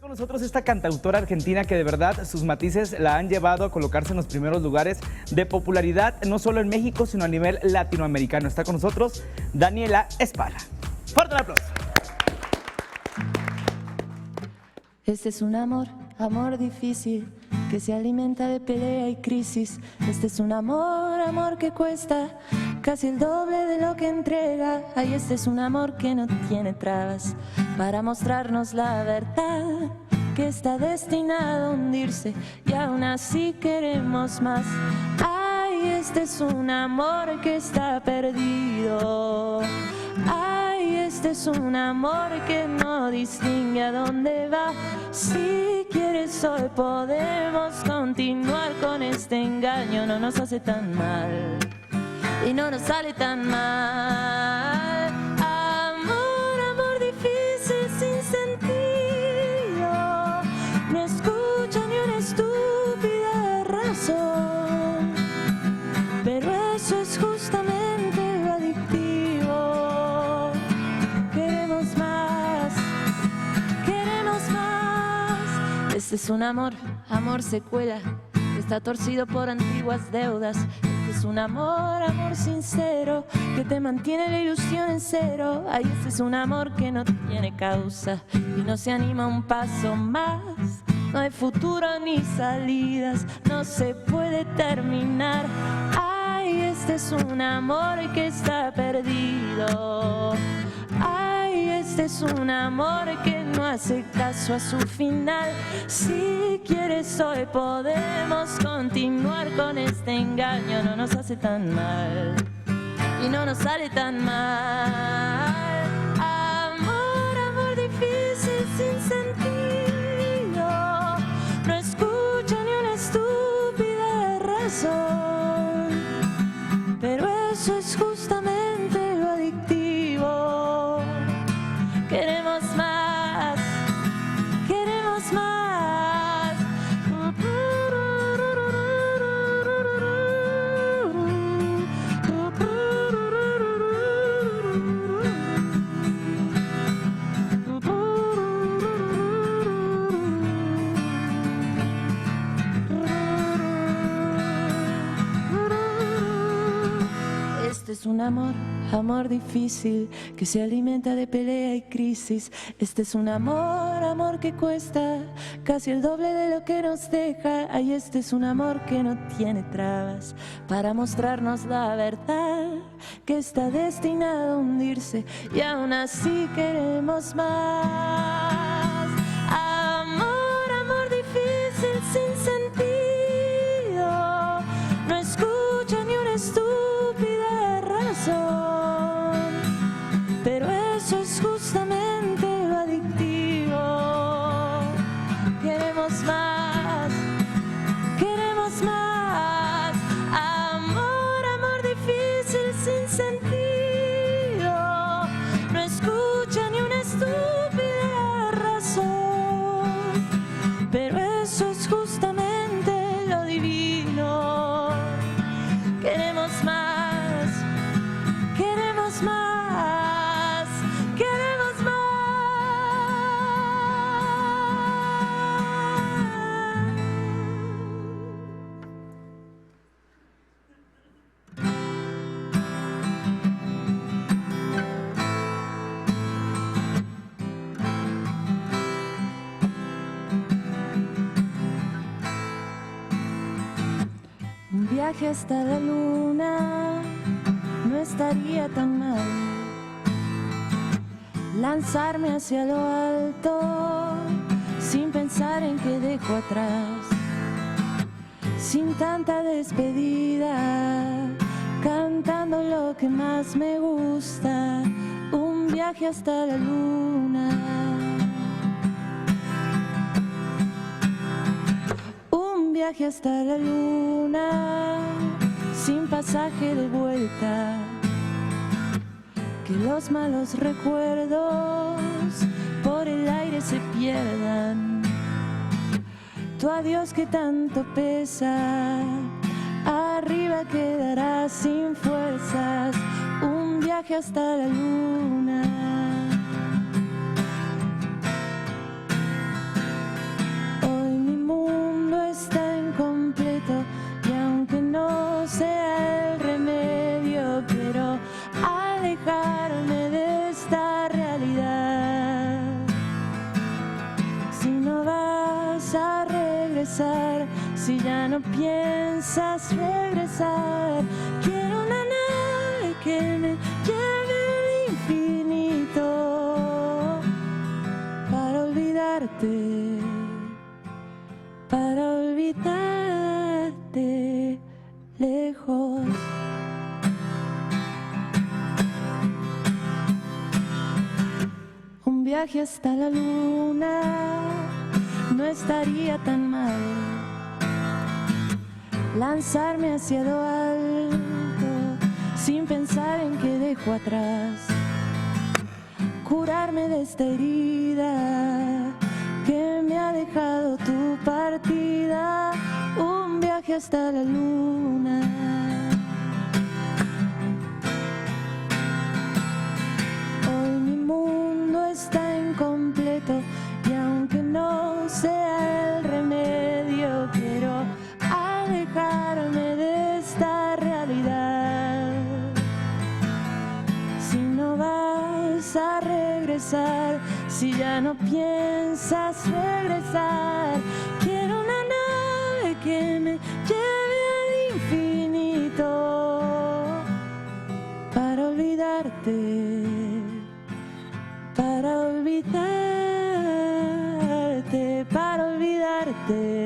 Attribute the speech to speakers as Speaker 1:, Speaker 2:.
Speaker 1: Con nosotros esta cantautora argentina que de verdad sus matices la han llevado a colocarse en los primeros lugares de popularidad, no solo en México, sino a nivel latinoamericano. Está con nosotros Daniela Espala. ¡Fuerte el aplauso!
Speaker 2: Este es un amor, amor difícil, que se alimenta de pelea y crisis. Este es un amor, amor que cuesta casi el doble de lo que entrega. Ay, este es un amor que no tiene trabas para mostrarnos la verdad, que está destinado a hundirse y aún así queremos más. Ay, este es un amor que está perdido. Ay, este es un amor que no distingue a dónde va. Si quieres hoy podemos continuar con este engaño. No nos hace tan mal y no nos sale tan mal. Amor, amor difícil sin sentido, no escucha ni una estúpida razón, pero eso es justamente lo adictivo. Queremos más, queremos más. Este es un amor, amor secuela, que está torcido por antiguas deudas. Es un amor, amor sincero, que te mantiene la ilusión en cero. Ay, este es un amor que no tiene causa y no se anima un paso más. No hay futuro ni salidas, no se puede terminar. Ay, este es un amor que está perdido. Ay, este es un amor que no hace caso a su final. Si quieres hoy podemos continuar con este engaño. No nos hace tan mal y no nos sale tan mal. Amor, amor difícil sin sentido, no escucha ni una estúpida razón, pero eso es justamente lo adictivo. Queremos más, queremos más. Este es un amor, amor difícil, que se alimenta de pelea y crisis. Este es un amor, amor que cuesta casi el doble de lo que nos deja. Ay, este es un amor que no tiene trabas para mostrarnos la verdad, que está destinado a hundirse y aún así queremos más. Amor, amor difícil sin sentido, no escucha ni una estúpida razón, pero eso es justamente lo adictivo. Queremos más, queremos más. Amor, amor difícil sin sentido, no escucha ni una estúpida razón, pero eso es justamente lo divino. Queremos más, queremos más, queremos más. Un viaje hasta la luna no estaría tan mal. Lanzarme hacia lo alto sin pensar en qué dejo atrás. Sin tanta despedida, cantando lo que más me gusta. Un viaje hasta la luna. Un viaje hasta la luna, sin pasaje de vuelta. Que los malos recuerdos por el aire se pierdan. Tu adiós que tanto pesa, arriba quedarás sin fuerzas. Un viaje hasta la luna. regresar si ya no piensas regresar? Quiero una nave que me lleve al infinito para olvidarte, para olvidarte lejos. Un viaje hasta la luna no estaría tan mal. Lanzarme hacia lo alto sin pensar en qué dejo atrás. Curarme de esta herida que me ha dejado tu partida. Un viaje hasta la luna. Hoy mi mundo está incompleto y aunque no sea el remedio, quiero alejarme de esta realidad. Si no vas a regresar, si ya no piensas regresar, quiero una nave que me lleve al infinito para olvidarte, para olvidarte, para olvidarte.